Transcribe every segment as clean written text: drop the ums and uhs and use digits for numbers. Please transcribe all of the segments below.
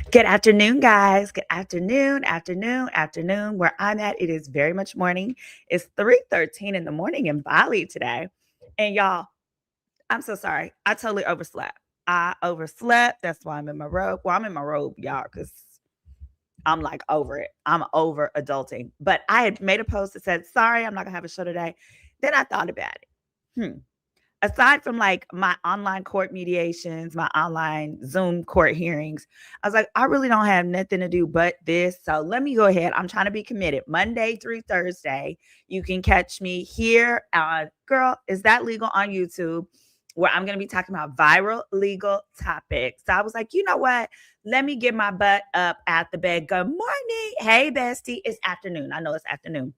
Good afternoon, guys. Good afternoon. Where I'm at, it is very much morning. It's 3:13 in the morning in Bali today. And y'all, I'm so sorry. I totally overslept. I overslept. That's why I'm in my robe. Well, I'm in my robe, y'all, because I'm like over it. I'm over adulting. But I had made a post that said, sorry, I'm not going to have a show today. Then I thought about it. Aside from like my online court mediations, my online Zoom court hearings, I was like, I really don't have nothing to do but this. So let me go ahead. I'm trying to be committed. Monday through Thursday, you can catch me here on Girl, Is That Legal on YouTube, where I'm going to be talking about viral legal topics. So I was like, you know what? Let me get my butt up at the bed. Good morning. Hey, bestie. It's afternoon. I know it's afternoon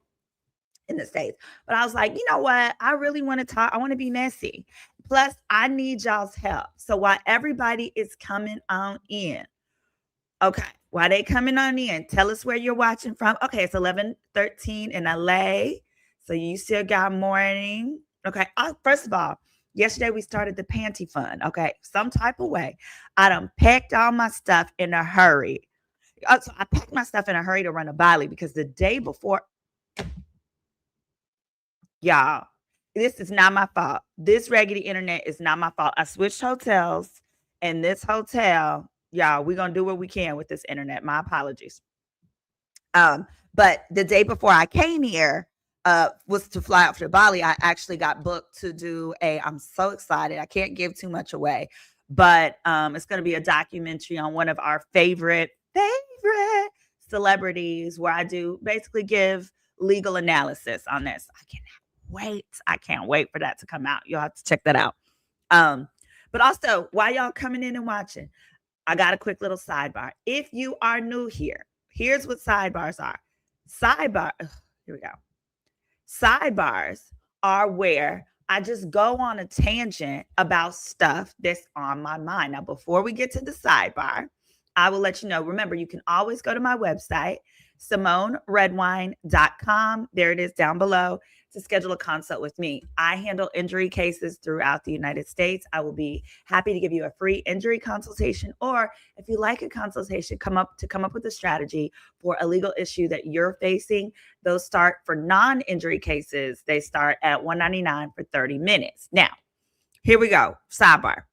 in the States. But I was like, you know what? I really want to talk. I want to be messy. Plus, I need y'all's help. So while everybody is coming on in, okay, while they coming on in, tell us where you're watching from. Okay, it's 11:13 in LA. So you still got morning. Okay, first of all, yesterday we started the panty fund. Okay, some type of way. I done packed all my stuff in a hurry. So I packed my stuff in a hurry to run to Bali because the day before, y'all, this is not my fault. This raggedy internet is not my fault. I switched hotels, and this hotel, y'all, we're gonna do what we can with this internet. My apologies. But the day before I came here, was to fly out for Bali. I actually got booked to do I'm so excited. I can't give too much away, but it's gonna be a documentary on one of our favorite celebrities where I do basically give legal analysis on this. I can't wait for that to come out. You'll have to check that out. But also, while y'all coming in and watching, I got a quick little sidebar. If you are new here, here's what sidebars are. Here we go. Sidebars are where I just go on a tangent about stuff that's on my mind. Now, before we get to the sidebar, I will let you know. Remember, you can always go to my website, SimoneRedwine.com. There it is down below to schedule a consult with me. I handle injury cases throughout the United States. I will be happy to give you a free injury consultation, or if you like a consultation, come up with a strategy for a legal issue that you're facing. Those start for non-injury cases. They start at $199 for 30 minutes. Now, here we go. Sidebar.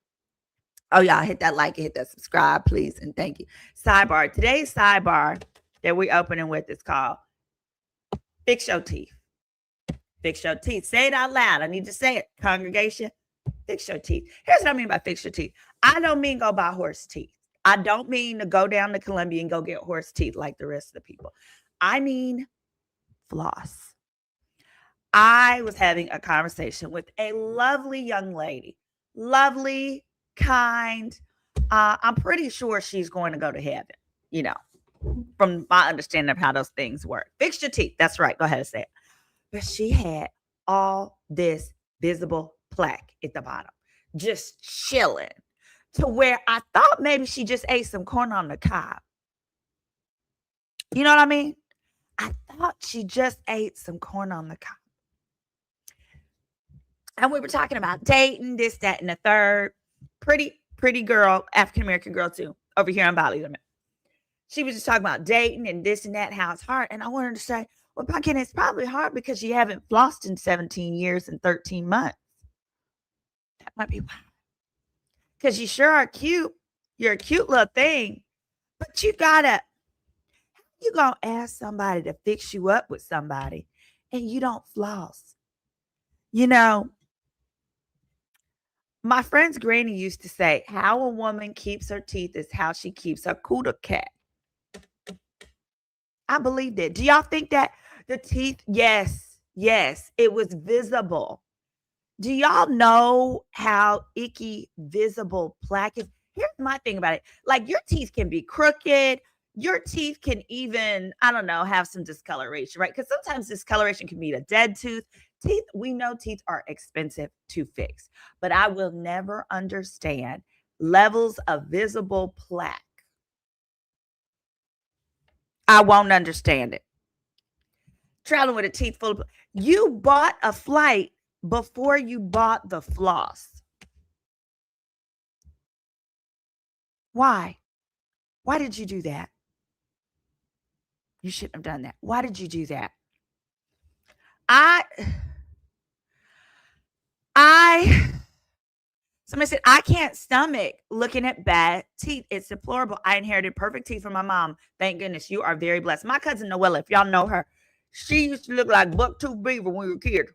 Oh, y'all hit that like, hit that subscribe, please, and thank you. Sidebar. Today's sidebar that we're opening with is called Fix Your Teeth. Fix your teeth. Say it out loud. I need to say it, congregation. Fix your teeth. Here's what I mean by fix your teeth. I don't mean go buy horse teeth. I don't mean to go down to Columbia and go get horse teeth like the rest of the people. I mean floss. I was having a conversation with a lovely young lady. Lovely, kind. I'm pretty sure she's going to go to heaven, you know, from my understanding of how those things work. Fix your teeth. That's right. Go ahead and say it. But she had all this visible plaque at the bottom, just chilling, to where I thought maybe she just ate some corn on the cob. You know what I mean? I thought she just ate some corn on the cob. And we were talking about dating, this, that, and the third. Pretty girl, African American girl too, over here on Bali. She was just talking about dating and this and that, how it's hard. And I wanted to say, well, Pumpkin, it's probably hard because you haven't flossed in 17 years and 13 months. That might be why. Because you sure are cute. You're a cute little thing. But you gonna ask somebody to fix you up with somebody and you don't floss. You know, my friend's granny used to say, how a woman keeps her teeth is how she keeps her cooter cat. I believe that. Do y'all think that the teeth? Yes, it was visible. Do y'all know how icky visible plaque is? Here's my thing about it. Like, your teeth can be crooked. Your teeth can even, I don't know, have some discoloration, right? Because sometimes discoloration can be a dead tooth. Teeth, we know teeth are expensive to fix, but I will never understand levels of visible plaque. I won't understand it. Traveling with a teeth full of, you bought a flight before you bought the floss. Why? Why did you do that? You shouldn't have done that. Why did you do that? Somebody said, I can't stomach looking at bad teeth. It's deplorable. I inherited perfect teeth from my mom. Thank goodness. You are very blessed. My cousin Noella, if y'all know her, she used to look like Bucktooth Beaver when we were kids.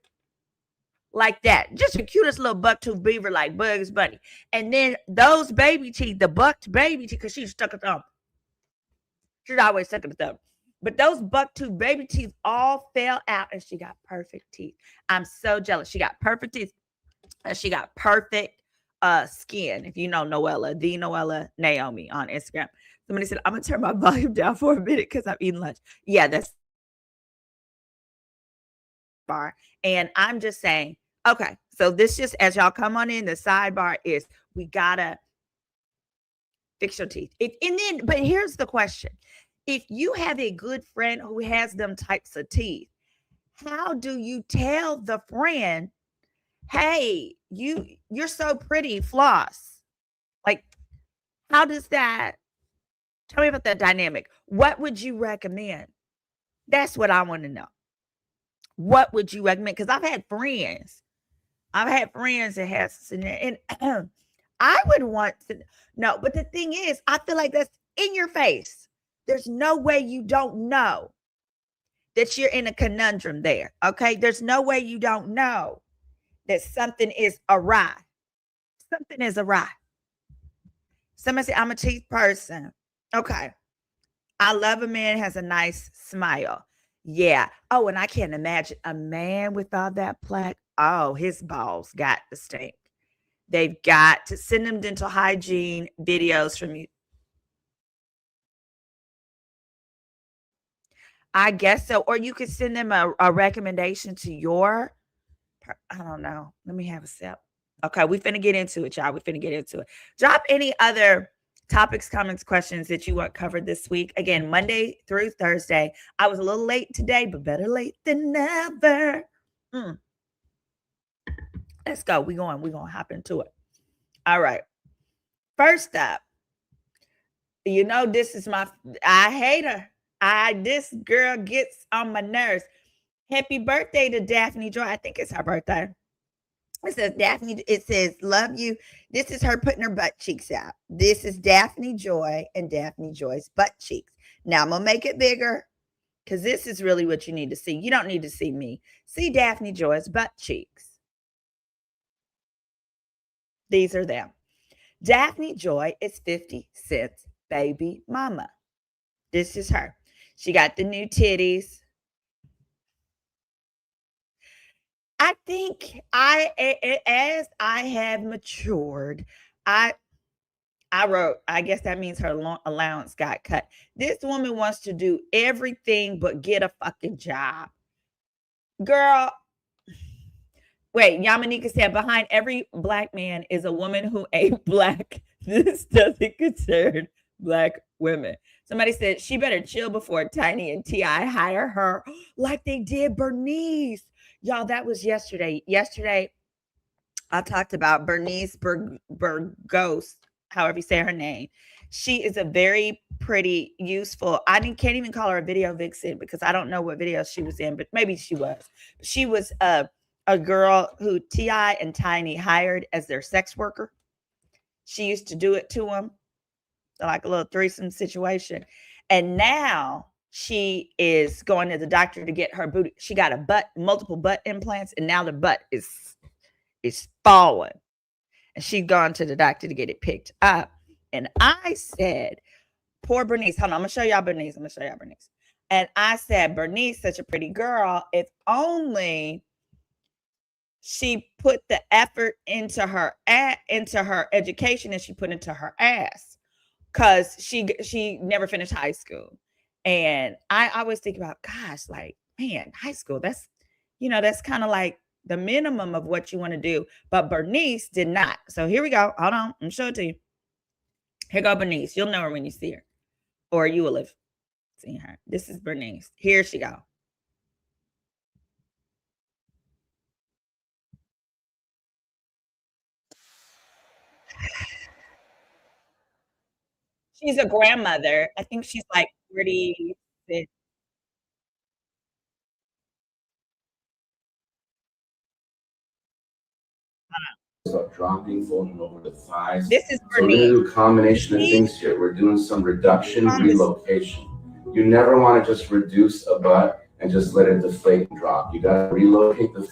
Like that. Just the cutest little Bucktooth Beaver like Bugs Bunny. And then those baby teeth, the bucked baby teeth, because she stuck a thumb. She's always stuck a thumb. But those bucktooth baby teeth all fell out and she got perfect teeth. I'm so jealous. She got perfect teeth and she got perfect skin. If you know Noella, the Noella Naomi on Instagram. Somebody said, I'm going to turn my volume down for a minute because I'm eating lunch. Yeah, that's bar. And I'm just saying, okay, so this just, as y'all come on in, the sidebar is we got to fix your teeth. But here's the question. If you have a good friend who has them types of teeth, how do you tell the friend, hey, you're so pretty, floss? Like, how does that, tell me about that dynamic. What would you recommend? That's what I want to know. What would you recommend? Because I've had friends that has, and I would want to know. But the thing is, I feel like that's in your face. There's no way you don't know that you're in a conundrum there. Okay. There's no way you don't know that something is awry. Something is awry. Somebody say, I'm a teeth person. Okay. I love a man has a nice smile. Yeah. Oh, and I can't imagine a man with all that plaque. Oh, his balls got to stink. They've got to send them dental hygiene videos from you. I guess so. Or you could send them a recommendation to your, I don't know. Let me have a sip. Okay, we finna get into it, y'all. We finna get into it. Drop any other topics, comments, questions that you want covered this week. Again, Monday through Thursday. I was a little late today, but better late than never. Let's go. We're going to hop into it. All right. First up, you know, this is I hate her. This girl gets on my nerves. Happy birthday to Daphne Joy. I think it's her birthday. It says Daphne, it says, love you. This is her putting her butt cheeks out. This is Daphne Joy and Daphne Joy's butt cheeks. Now I'm going to make it bigger because this is really what you need to see. You don't need to see me. See Daphne Joy's butt cheeks. These are them. Daphne Joy is 50 Cent's baby mama. This is her. She got the new titties. I think as I have matured, I I wrote, I guess that means her allowance got cut. This woman wants to do everything but get a fucking job. Girl, wait, Yamanika said behind every black man is a woman who ain't black. This doesn't concern black women. Somebody said she better chill before Tiny and T.I. hire her like they did Bernice. Y'all, that was yesterday. Yesterday, I talked about Bernice Burgos, however you say her name. She is a very pretty, useful. Can't even call her a video vixen because I don't know what video she was in, but maybe she was. She was a girl who T.I. and Tiny hired as their sex worker. She used to do it to them, like a little threesome situation. And now she is going to the doctor to get her booty. She got multiple butt implants, and now the butt is falling. And she's gone to the doctor to get it picked up. And I said, poor Bernice. Hold on, I'm gonna show y'all Bernice. And I said, Bernice, such a pretty girl. If only she put the effort into her education and she put into her ass, because she never finished high school. And I always think about, gosh, like, man, high school, that's kind of like the minimum of what you want to do. But Bernice did not. So here we go. Hold on. I'm gonna show it to you. Here go Bernice. You'll know her when you see her, or you will have seen her. This is Bernice. Here she go. She's a grandmother. I think she's like 46. About dropping, folding over the thighs. This is So we're going to Bernice. do a combination of things here. We're doing some reduction, relocation. You never want to just reduce a butt and just let it deflate and drop. You got to relocate the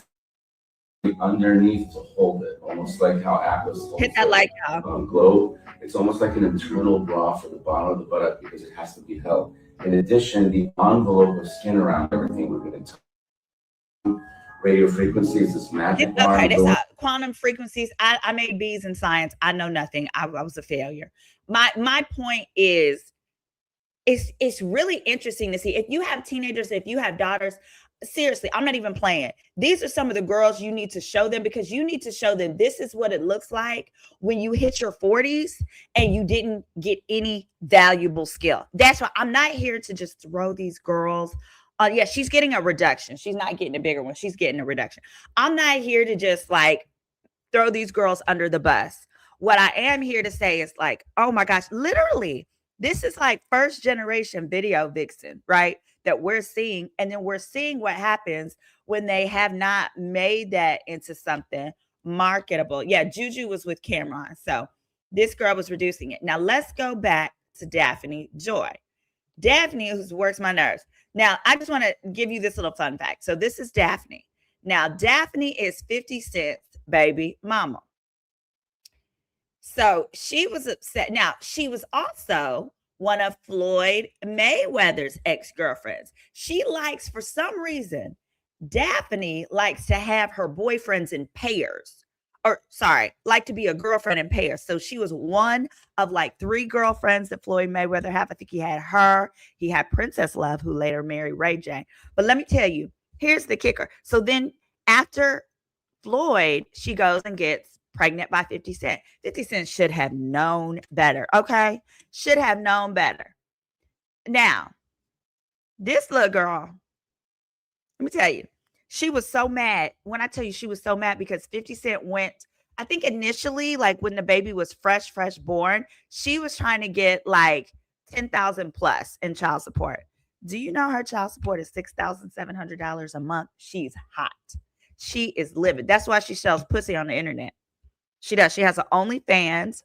underneath to hold it, almost like how Atlas holds Hit that like globe. It's almost like an internal bra for the bottom of the buttock because it has to be held. In addition, the envelope of skin around everything we're going to radio frequencies, this magic bar. Okay, that's quantum frequencies. I made B's in science. I know nothing. I was a failure. My point is, it's really interesting to see if you have teenagers, if you have daughters. Seriously, I'm not even playing. These are some of the girls you need to show them, because you need to show them this is what it looks like when you hit your 40s and you didn't get any valuable skill. That's why I'm not here to just throw these girls. Yeah, she's getting a reduction. She's not getting a bigger one. She's getting a reduction. I'm not here to just like throw these girls under the bus. What I am here to say is like, oh my gosh, literally, this is like first generation video vixen, right? That we're seeing. And then we're seeing what happens when they have not made that into something marketable. Yeah, Juju was with Cameron. So this girl was reducing it. Now let's go back to Daphne Joy. Daphne, who works my nerves. Now, I just want to give you this little fun fact. So this is Daphne. Now, Daphne is 50 Cent's baby mama. So she was upset. Now, she was also one of Floyd Mayweather's ex-girlfriends. She likes, for some reason, Daphne likes to have her boyfriends in pairs. Or sorry, like to be a girlfriend in pairs. So she was one of like 3 girlfriends that Floyd Mayweather had. I think he had her. He had Princess Love, who later married Ray J. But let me tell you, here's the kicker. So then after Floyd, she goes and gets pregnant by 50 Cent. 50 Cent should have known better. Okay. Should have known better. Now, this little girl, let me tell you, she was so mad. When I tell you she was so mad, because 50 Cent went, I think initially, like when the baby was fresh born, she was trying to get like 10,000 plus in child support. Do you know her child support is $6,700 a month? She's hot. She is livid. That's why she sells pussy on the internet. She does. She has an OnlyFans.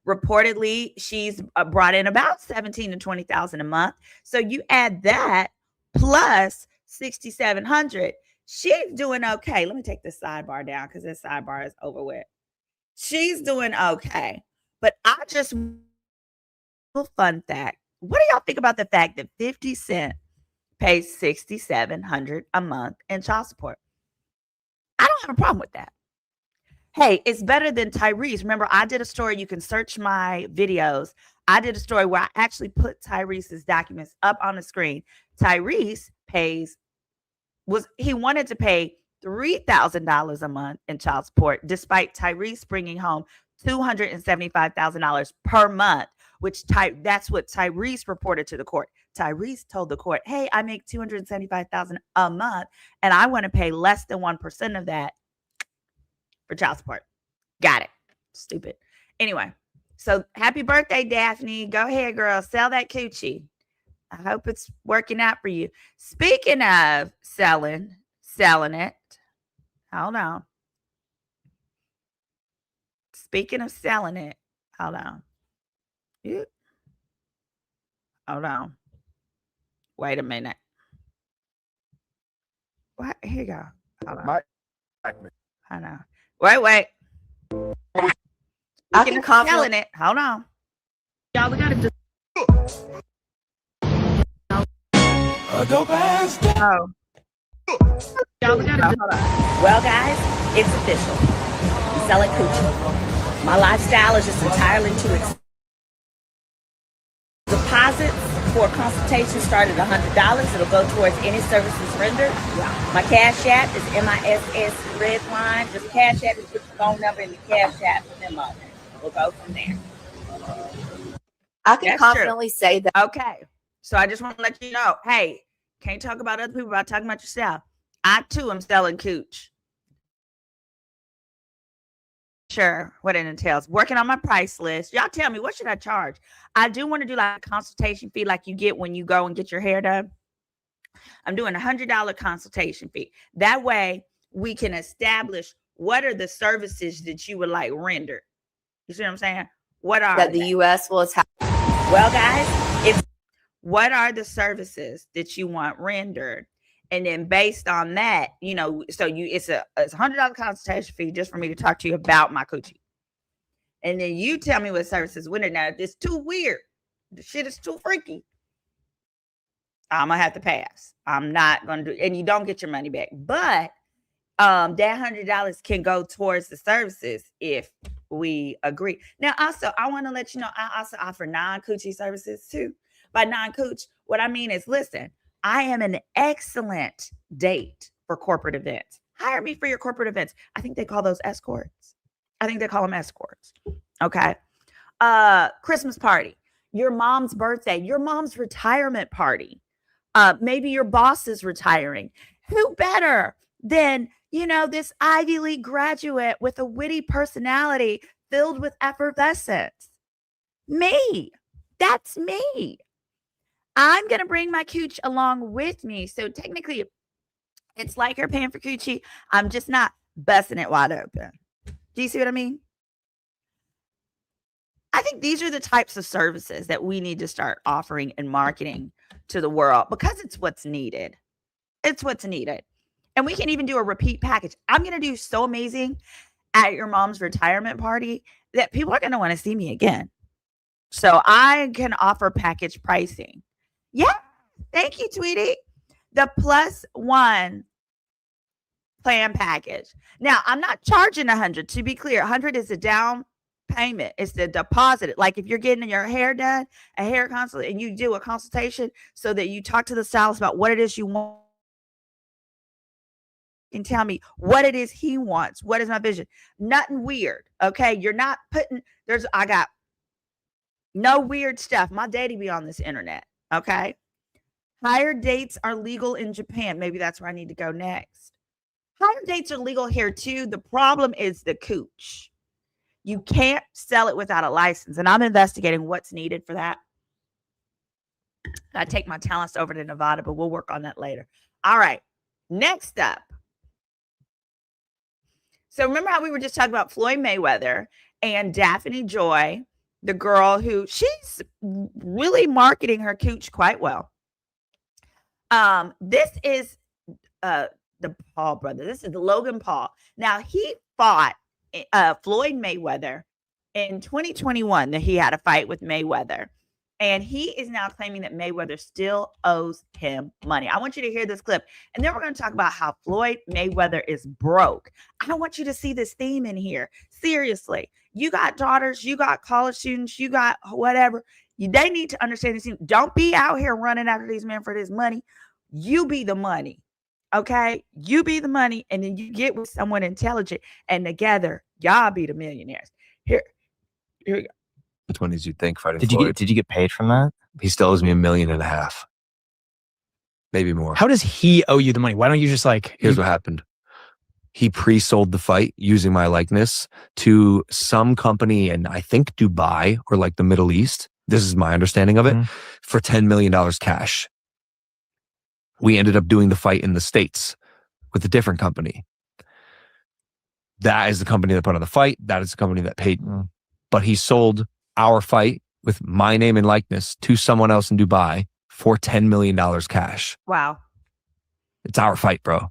Reportedly, she's brought in about 17 to 20,000 a month. So you add that plus 6,700. She's doing okay. Let me take this sidebar down because this sidebar is over with. She's doing okay. But I just, fun fact. What do y'all think about the fact that 50 Cent pays $6,700 a month in child support? I don't have a problem with that. Hey, it's better than Tyrese. Remember, I did a story. You can search my videos. I did a story where I actually put Tyrese's documents up on the screen. Tyrese he wanted to pay $3,000 a month in child support, despite Tyrese bringing home $275,000 per month, that's what Tyrese reported to the court. Tyrese told the court, "Hey, I make $275,000 a month, and I want to pay less than 1% of that for child support." Got it. Stupid. Anyway, so happy birthday, Daphne. Go ahead, girl. Sell that coochie. I hope it's working out for you. Speaking of selling it. Hold on. Speaking of selling it. Hold on. Hold on. Wait a minute. What? Here you go. Hold on. Hold on. Wait. I can selling it. Hold on. Y'all, we gotta just. Oh. Y'all, we gotta. Well, guys, it's official. I'm selling coochie. My lifestyle is just entirely too expensive. Deposits for a consultation start at $100. It'll go towards any services rendered. My Cash App is MISS Redline. Just Cash App is put your phone number in the Cash App and them on there. We'll go from there. I can confidently say that. Okay. So I just want to let you know, hey, can't talk about other people without talking about yourself. I too am selling cooch. Sure, what it entails. Working on my price list. Y'all tell me, what should I charge? I do want to do like a consultation fee like you get when you go and get your hair done. I'm doing $100 consultation fee. That way we can establish what are the services that you would like rendered. You see what I'm saying? What are that the U.S. will attack? Well, guys, what are the services that you want rendered? And then based on that, it's a $100 consultation fee just for me to talk to you about my coochie. And then you tell me what services winner. Now, if it's too weird, the shit is too freaky, I'm gonna have to pass. I'm not gonna do, and you don't get your money back. But that $100 can go towards the services if we agree. Now, also, I want to let you know, I also offer non-coochie services too. By non-cooch, what I mean is, listen, I am an excellent date for corporate events. Hire me for your corporate events. I think they call those escorts. I think they call them escorts. Okay. Christmas party, your mom's birthday, your mom's retirement party. Maybe your boss is retiring. Who better than, this Ivy League graduate with a witty personality filled with effervescence? Me. That's me. I'm going to bring my cooch along with me. So technically, it's like you're paying for coochie. I'm just not busting it wide open. Do you see what I mean? I think these are the types of services that we need to start offering and marketing to the world because it's what's needed. It's what's needed. And we can even do a repeat package. I'm going to do so amazing at your mom's retirement party that people are going to want to see me again. So I can offer package pricing. Yeah. Thank you, Tweety. The +1 plan package. Now, I'm not charging $100. To be clear, $100 is a down payment. It's the deposit. Like if you're getting your hair done, a hair consult, and you do a consultation so that you talk to the stylist about what it is you want and tell me what it is he wants. What is my vision? Nothing weird. Okay. You're not putting, I got no weird stuff. My daddy be on this internet. Okay. Hire dates are legal in Japan. Maybe that's where I need to go next. Hire dates are legal here too. The problem is the cooch. You can't sell it without a license. And I'm investigating what's needed for that. I take my talents over to Nevada, but we'll work on that later. All right. Next up. So remember how we were just talking about Floyd Mayweather and Daphne Joy, the girl who she's really marketing her cooch quite well. This is the Paul brother. This is Logan Paul. Now he fought Floyd Mayweather in 2021 that he had a fight with Mayweather. And he is now claiming that Mayweather still owes him money. I want you to hear this clip. And then we're going to talk about how Floyd Mayweather is broke. I want you to see this theme in here. Seriously, you got daughters, you got college students, you got whatever. They need to understand this. Don't be out here running after these men for this money. You be the money. Okay? You be the money. And then you get with someone intelligent. And together, y'all be the millionaires. Here we go. 20s, you'd think, fighting Did Floyd. you get paid from that? He still owes me $1.5 million. Maybe more. How does he owe you the money? Why don't you just like... Here's what happened. He pre-sold the fight using my likeness to some company in, I think, Dubai or like the Middle East. This is my understanding of it, for $10 million cash. We ended up doing the fight in the States with a different company. That is the company that put on the fight. That is the company that paid. But he sold our fight with my name and likeness to someone else in Dubai for $10 million cash. Wow. It's our fight, bro.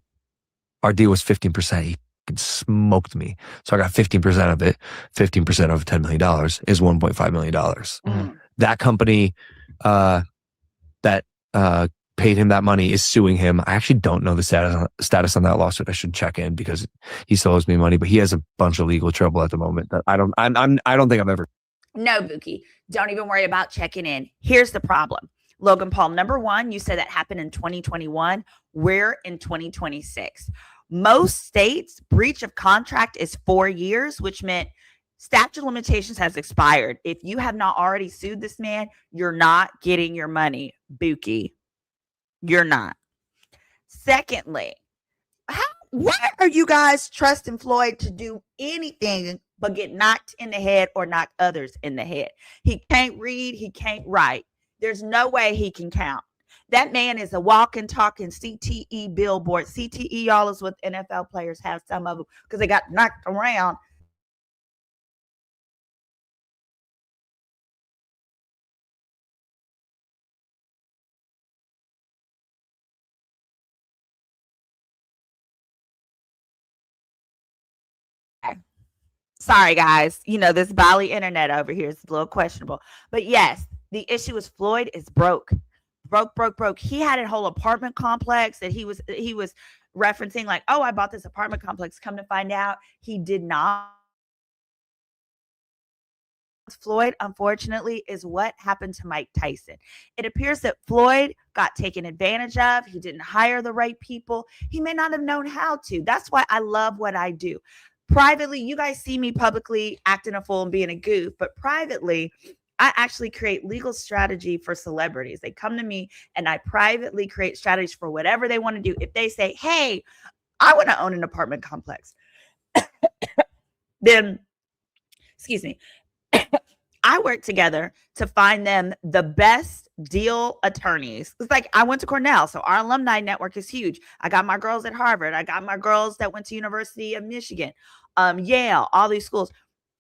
Our deal was 15%. He smoked me. So I got 15% of it. 15% of $10 million is $1.5 million. That company that paid him that money is suing him. I actually don't know the status on that lawsuit. I should check in because he still owes me money, but he has a bunch of legal trouble at the moment that I don't think I've ever. No, Buki, don't even worry about checking in. Here's the problem. Logan Paul, number one, you said that happened in 2021. We're in 2026. Most states, breach of contract is 4 years, which meant statute of limitations has expired. If you have not already sued this man, you're not getting your money, Buki. You're not. Secondly, why are you guys trusting Floyd to do anything but get knocked in the head or knock others in the head? He can't read. He can't write. There's no way he can count. That man is a walking, talking CTE billboard. CTE, y'all, is what NFL players have, some of them, because they got knocked around. Sorry, guys. You know, this Bali internet over here is a little questionable. But yes, the issue is Floyd is broke. Broke. He had a whole apartment complex that he was referencing, like, oh, I bought this apartment complex. Come to find out, he did not. Floyd, unfortunately, is what happened to Mike Tyson. It appears that Floyd got taken advantage of. He didn't hire the right people. He may not have known how to. That's why I love what I do. Privately, you guys see me publicly acting a fool and being a goof, but privately, I actually create legal strategy for celebrities. They come to me and I privately create strategies for whatever they want to do. If they say, hey, I want to own an apartment complex, then, excuse me, I work together to find them the best deal attorneys. It's like I went to Cornell, so our alumni network is huge. I got my girls at Harvard. I got my girls that went to University of Michigan, Yale, all these schools.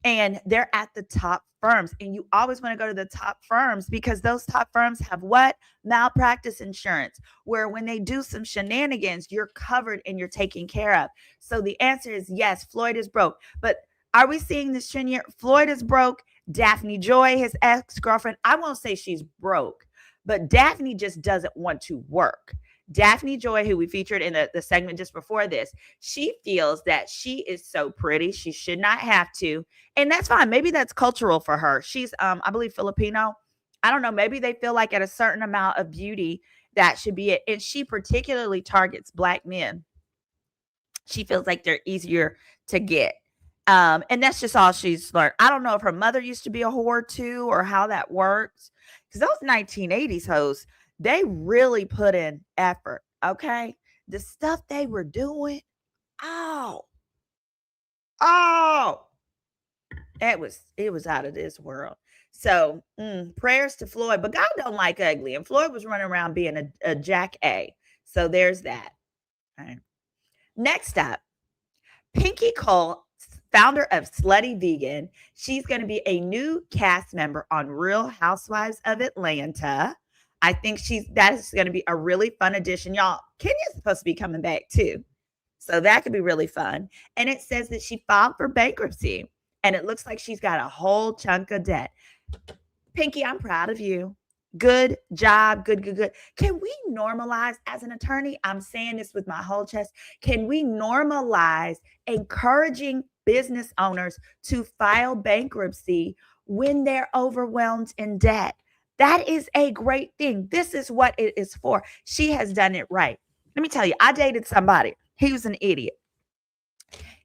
And they're at the top firms. And you always want to go to the top firms because those top firms have what? Malpractice insurance, where when they do some shenanigans, you're covered and you're taken care of. So the answer is yes, Floyd is broke. But are we seeing this trend here? Floyd is broke. Daphne Joy, his ex-girlfriend, I won't say she's broke, but Daphne just doesn't want to work. Daphne Joy, who we featured in the segment just before this, she feels that she is so pretty. She should not have to. And that's fine. Maybe that's cultural for her. She's, I believe, Filipino. I don't know. Maybe they feel like at a certain amount of beauty, that should be it. And she particularly targets Black men. She feels like they're easier to get. And that's just all she's learned. I don't know if her mother used to be a whore too, or how that works. Because those 1980s hoes, they really put in effort. Okay. The stuff they were doing. Oh, it was out of this world. So prayers to Floyd, but God don't like ugly. And Floyd was running around being a Jack A. So there's that. All right. Next up, Pinky Cole, founder of Slutty Vegan. She's going to be a new cast member on Real Housewives of Atlanta. I think that is going to be a really fun addition. Y'all, Kenya's supposed to be coming back too. So that could be really fun. And it says that she filed for bankruptcy and it looks like she's got a whole chunk of debt. Pinky, I'm proud of you. Good job. Good. Can we normalize, as an attorney, I'm saying this with my whole chest, can we normalize encouraging business owners to file bankruptcy when they're overwhelmed in debt? That is a great thing. This is what it is for. She has done it right. Let me tell you, I dated somebody. He was an idiot.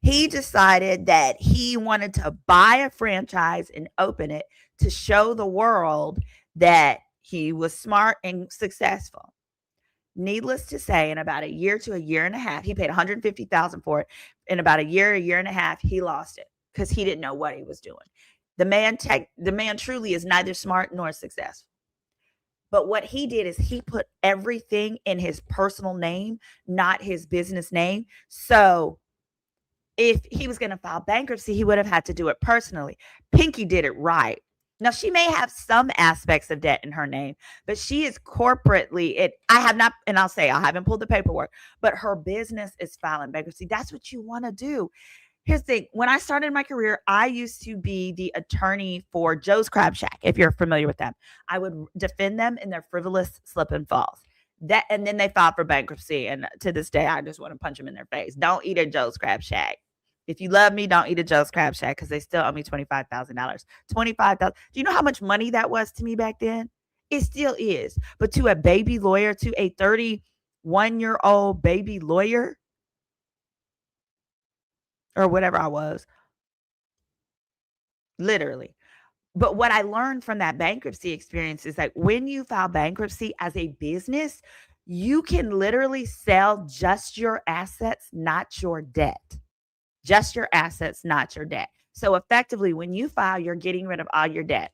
He decided that he wanted to buy a franchise and open it to show the world that he was smart and successful. Needless to say, in about a year to a year and a half, he paid $150,000 for it. In about a year and a half, he lost it because he didn't know what he was doing. The man truly is neither smart nor successful. But what he did is he put everything in his personal name, not his business name. So if he was going to file bankruptcy, he would have had to do it personally. Pinky did it right. Now, she may have some aspects of debt in her name, but she is corporately, I haven't pulled the paperwork, but her business is filing bankruptcy. That's what you want to do. Here's the thing. When I started my career, I used to be the attorney for Joe's Crab Shack, if you're familiar with them. I would defend them in their frivolous slip and falls. And then they filed for bankruptcy. And to this day, I just want to punch them in their face. Don't eat at Joe's Crab Shack. If you love me, don't eat at Joe's Crab Shack because they still owe me $25,000. $25,000. Do you know how much money that was to me back then? It still is. But to a baby lawyer, to a 31-year-old baby lawyer, or whatever I was, literally. But what I learned from that bankruptcy experience is that when you file bankruptcy as a business, you can literally sell just your assets, not your debt. Just your assets, not your debt. So effectively, when you file, you're getting rid of all your debt.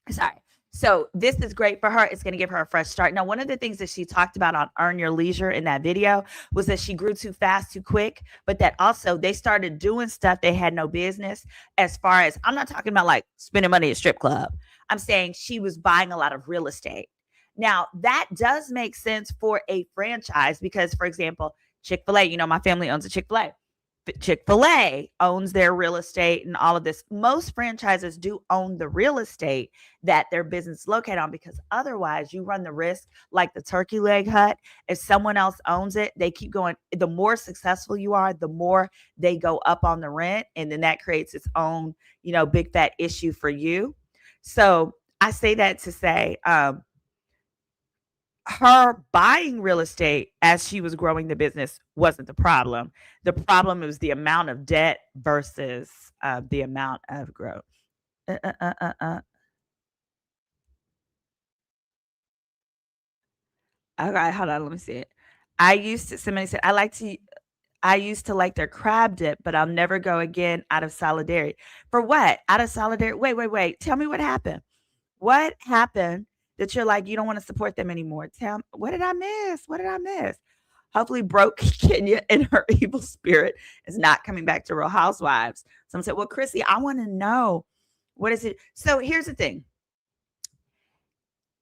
Sorry. So this is great for her. It's going to give her a fresh start. Now, one of the things that she talked about on Earn Your Leisure in that video was that she grew too fast, too quick, but that also they started doing stuff they had no business. As far as, I'm not talking about like spending money at strip club. I'm saying she was buying a lot of real estate. Now, that does make sense for a franchise because, for example, Chick-fil-A, my family owns a Chick-fil-A. Chick-fil-A owns their real estate and all of this. Most franchises do own the real estate that their business is located on because otherwise you run the risk, like the turkey leg hut. If someone else owns it, they keep going. The more successful you are, the more they go up on the rent. And then that creates its own, big fat issue for you. So I say that to say, her buying real estate as she was growing the business wasn't the problem. The problem was the amount of debt versus the amount of growth. Okay, hold on. Let me see it. Somebody said, I used to like their crab dip, but I'll never go again out of solidarity. For what? Out of solidarity? Wait. Tell me what happened. What happened that you're like, you don't want to support them anymore? Tell me, what did I miss? Hopefully broke Kenya and her evil spirit is not coming back to Real Housewives. Someone said, well, Chrissy, I want to know, what is it? So here's the thing.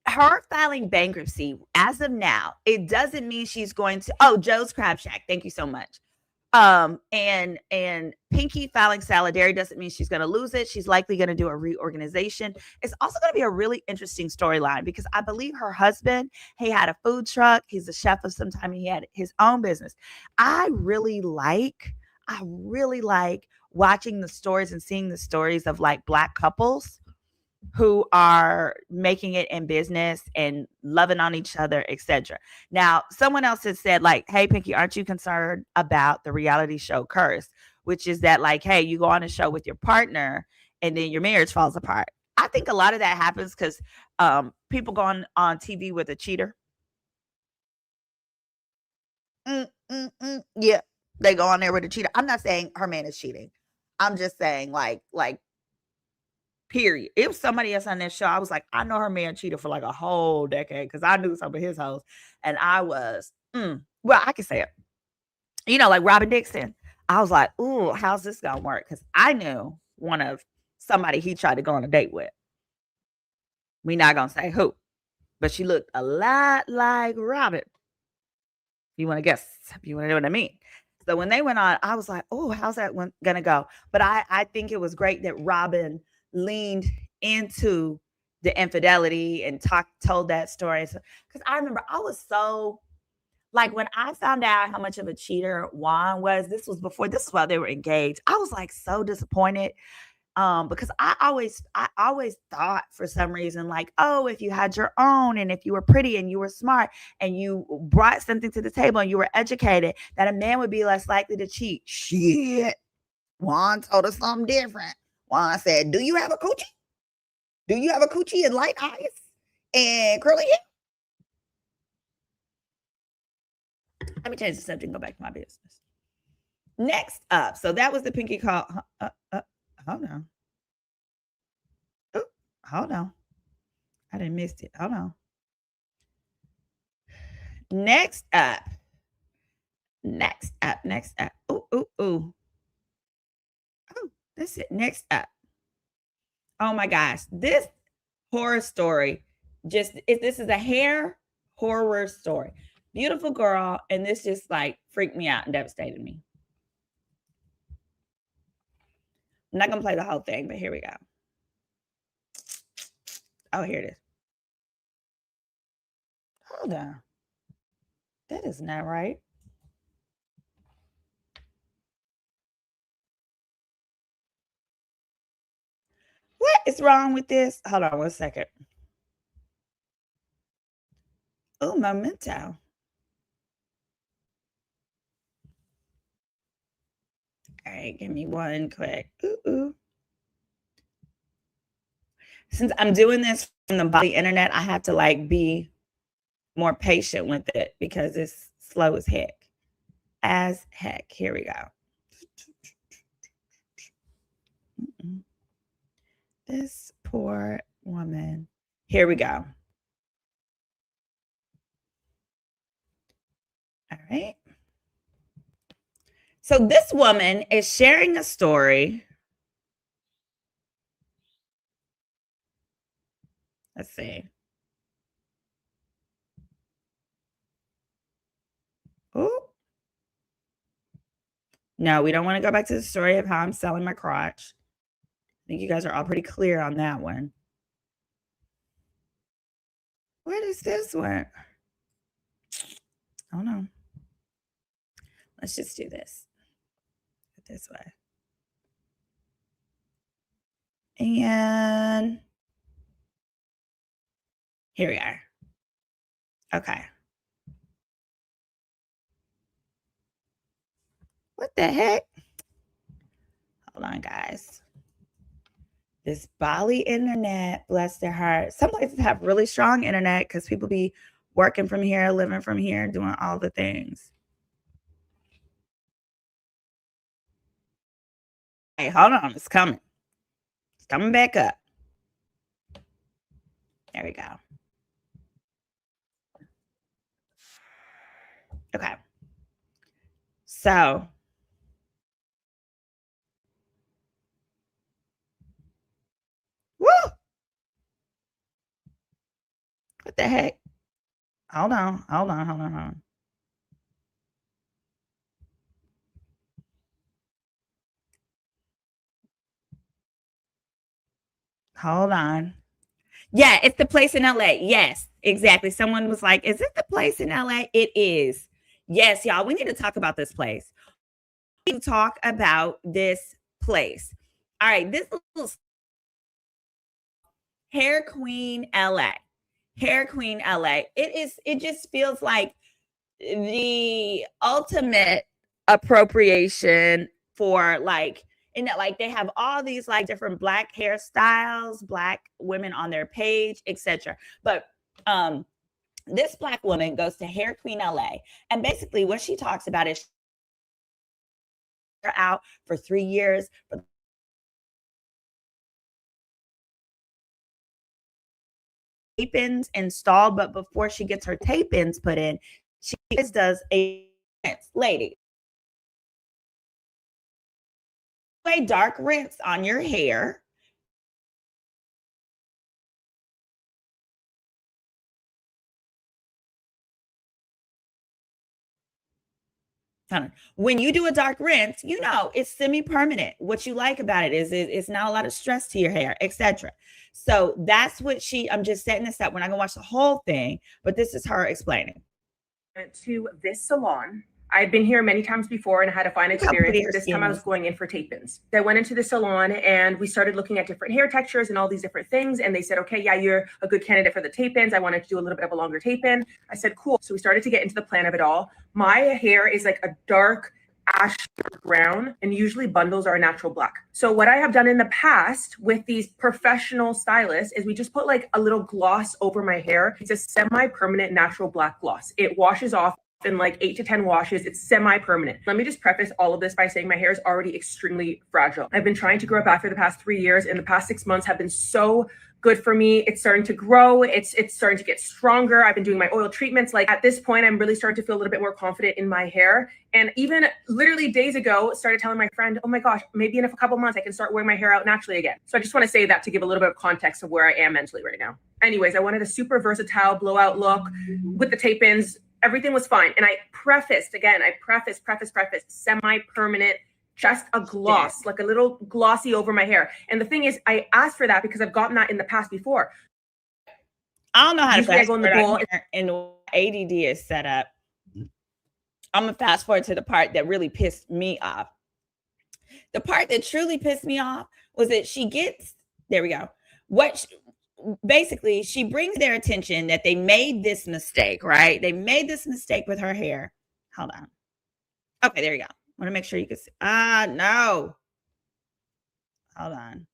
Her filing bankruptcy as of now, it doesn't mean she's going to, Joe's Crab Shack. Thank you so much. And Pinky filing solidarity doesn't mean she's going to lose it. She's likely going to do a reorganization. It's also going to be a really interesting storyline because I believe her husband, he had a food truck. He's a chef of some time. He had his own business. I really like watching the stories and seeing the stories of like Black couples who are making it in business and loving on each other, etc. Now, someone else has said like, hey, Pinky, aren't you concerned about the reality show curse? Which is that like, hey, you go on a show with your partner and then your marriage falls apart. I think a lot of that happens because people go on TV with a cheater. Yeah, they go on there with a cheater. I'm not saying her man is cheating. I'm just saying like, period. It was somebody else on that show. I was like, I know her man cheated for like a whole decade because I knew some of his hoes. And I was, well, I can say it. Like Robin Dixon. I was like, ooh, how's this going to work? Because I knew one of somebody he tried to go on a date with. We're not going to say who. But she looked a lot like Robin. You want to guess? You want to know what I mean? So when they went on, I was like, oh, how's that one gonna go? But I think it was great that Robin leaned into the infidelity and told that story. Because I remember I was so like when I found out how much of a cheater Juan was, this was while they were engaged. I was like so disappointed. Because I always thought for some reason, like, oh, if you had your own and if you were pretty and you were smart and you brought something to the table and you were educated, that a man would be less likely to cheat. Shit. Juan told us something different. Juan said, do you have a coochie? Do you have a coochie and light eyes and curly hair? Let me change the subject and go back to my business. Next up. So that was the pinky call. Hold on. Oh, hold on. I didn't miss it. Hold on. Next up. Ooh. Oh, that's it. Next up. Oh my gosh. This horror story this is a hair horror story. Beautiful girl. And this just like freaked me out and devastated me. I'm not going to play the whole thing, but here we go. Oh, here it is. Hold on. That is not right. What is wrong with this? Hold on 1 second. Oh, memento. All right, give me one quick. Ooh. Since I'm doing this from the internet, I have to like be more patient with it because it's slow as heck. Here we go. This poor woman. Here we go. All right. So this woman is sharing a story. Let's see. Oh. No, we don't want to go back to the story of how I'm selling my crotch. I think you guys are all pretty clear on that one. Where does this one? Oh no. Let's just do this. This way. And here we are. Okay. What the heck? Hold on, guys. This Bali internet, bless their heart. Some places have really strong internet because people be working from here, living from here, doing all the things. Hey, hold on. It's coming. It's coming back up. There we go. Okay. So woo! What the heck? Hold on. Hold on. Yeah, it's the place in LA. Yes, exactly. Someone was like, is it the place in LA? It is. Yes, y'all, we need to talk about this place. We need to talk about this place. All right, this little Hair Queen LA. Hair Queen LA. It just feels like the ultimate appropriation for like in that like they have all these like different black hairstyles, black women on their page, etc. But this black woman goes to Hair Queen LA, and basically what she talks about is out for 3 years, but tape-ins installed, but before she gets her tape-ins put in, she does a lady a dark rinse on your hair. When you do a dark rinse, you know it's semi-permanent. What you like about it is it's not a lot of stress to your hair, etc. So that's what I'm just setting this up. We're not gonna watch the whole thing, but this is her explaining. Went to this salon. I'd been here many times before and had a fine experience, but this time I was going in for tape-ins. I went into the salon and we started looking at different hair textures and all these different things. And they said, okay, yeah, you're a good candidate for the tape-ins. I wanted to do a little bit of a longer tape-in. I said, cool. So we started to get into the plan of it all. My hair is like a dark ash brown, and usually bundles are a natural black. So what I have done in the past with these professional stylists is we just put like a little gloss over my hair. It's a semi-permanent natural black gloss. It washes off in like 8 to 10 washes. It's semi-permanent. Let me just preface all of this by saying my hair is already extremely fragile. I've been trying to grow it back for the past 3 years, and the past 6 months have been so good for me. It's starting to grow. It's starting to get stronger. I've been doing my oil treatments. Like at this point, I'm really starting to feel a little bit more confident in my hair. And even literally days ago, started telling my friend, oh my gosh, maybe in a couple months, I can start wearing my hair out naturally again. So I just want to say that to give a little bit of context of where I am mentally right now. Anyways, I wanted a super versatile blowout look with the tape-ins. Everything was fine. And I prefaced, semi-permanent, just a gloss, like a little glossy over my hair. And the thing is, I asked for that because I've gotten that in the past before. I don't know how to Usually fast I go in the forward bowl. and the ADD is set up. I'm gonna fast forward to the part that really pissed me off. The part that truly pissed me off was that there we go. Basically, she brings their attention that they made this mistake, right? They made this mistake with her hair. Hold on. Okay, there you go. I want to make sure you can see. No. Hold on.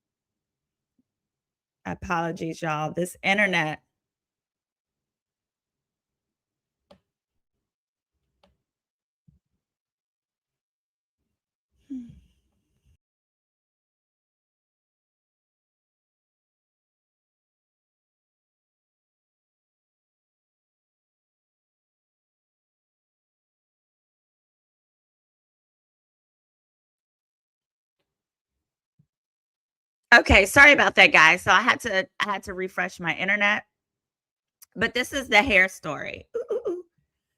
Apologies, y'all. This internet. Okay, sorry about that, guys. So I had to refresh my internet. But this is the hair story.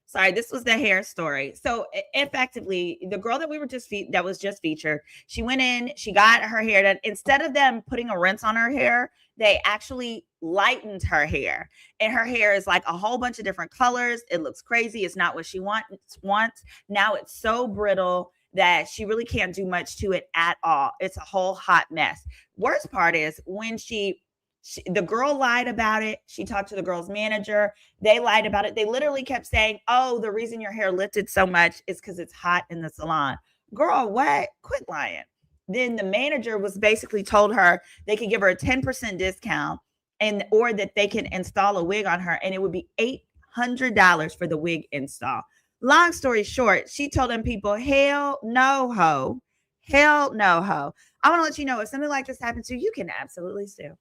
Sorry, this was the hair story. So effectively, the girl that was just featured, she went in, she got her hair done. Instead of them putting a rinse on her hair, they actually lightened her hair. And her hair is like a whole bunch of different colors. It looks crazy. It's not what she wants. Now it's so brittle that she really can't do much to it at all. It's a whole hot mess. Worst part is when the girl lied about it. She talked to the girl's manager. They lied about it. They literally kept saying, oh, the reason your hair lifted so much is because it's hot in the salon. Girl, what? Quit lying. Then the manager was basically told her they could give her a 10% discount or that they can install a wig on her, and it would be $800 for the wig install. Long story short, she told them people, hell no ho. Hell no ho. I want to let you know, if something like this happens to you, you can absolutely sue.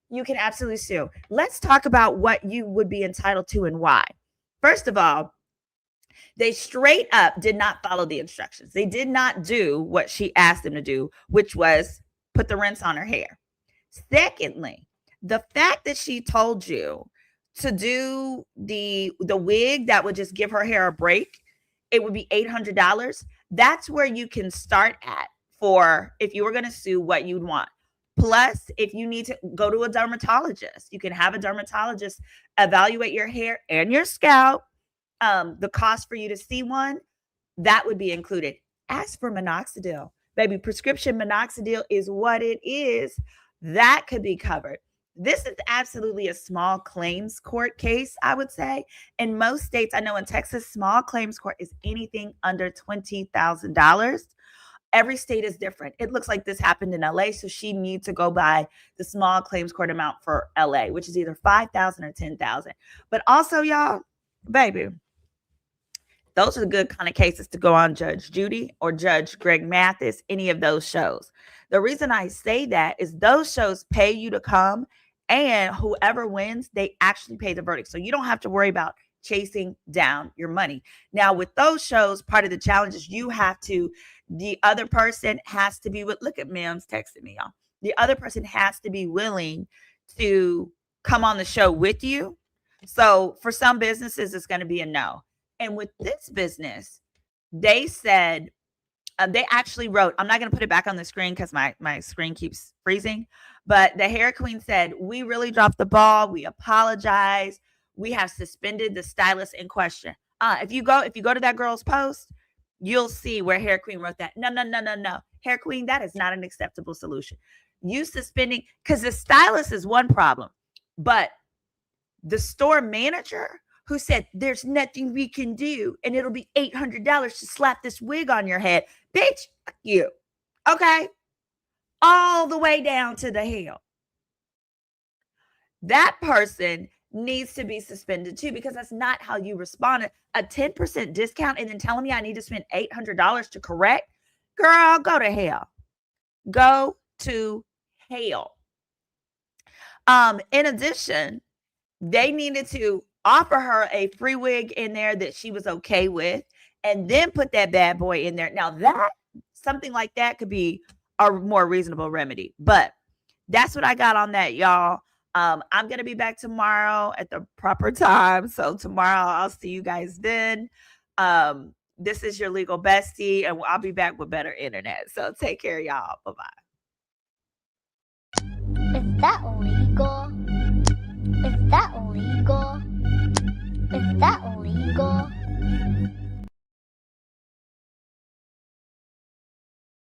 You can absolutely sue. Let's talk about what you would be entitled to and why. First of all, they straight up did not follow the instructions. They did not do what she asked them to do, which was put the rinse on her hair. Secondly, the fact that she told you to do the wig that would just give her hair a break, it would be $800. That's where you can start at for if you were going to sue, what you'd want. Plus, if you need to go to a dermatologist, you can have a dermatologist evaluate your hair and your scalp. The cost for you to see one, that would be included. Ask for minoxidil. Baby, prescription minoxidil is what it is. That could be covered. This is absolutely a small claims court case, I would say. In most states, I know in Texas, small claims court is anything under $20,000. Every state is different. It looks like this happened in LA, so she needs to go by the small claims court amount for LA, which is either $5,000 or $10,000. But also, y'all, baby, those are the good kind of cases to go on Judge Judy or Judge Greg Mathis, any of those shows. The reason I say that is those shows pay you to come, and whoever wins, they actually pay the verdict. So you don't have to worry about chasing down your money. Now, with those shows, part of the challenge is the other person has to be look at Mims texting me, y'all. The other person has to be willing to come on the show with you. So for some businesses, it's going to be a no. And with this business, they said, they actually wrote, I'm not going to put it back on the screen because my screen keeps freezing, but the hair queen said, we really dropped the ball. We apologize. We have suspended the stylist in question. If you go to that girl's post, you'll see where hair queen wrote that. No. Hair queen, that is not an acceptable solution. You suspending, because the stylist is one problem, but the store manager who said there's nothing we can do and it'll be $800 to slap this wig on your head. Bitch, fuck you. Okay? All the way down to the hell. That person needs to be suspended too, because that's not how you responded. A 10% discount and then telling me I need to spend $800 to correct? Girl, go to hell. Go to hell. In addition, they needed to offer her a free wig in there that she was okay with, and then put that bad boy in there. Now that something like that could be a more reasonable remedy, but that's what I got on that, y'all. I'm going to be back tomorrow at the proper time. So tomorrow I'll see you guys then. This is your legal bestie, and I'll be back with better internet. So take care, y'all. Bye-bye. Is that legal? Is that legal?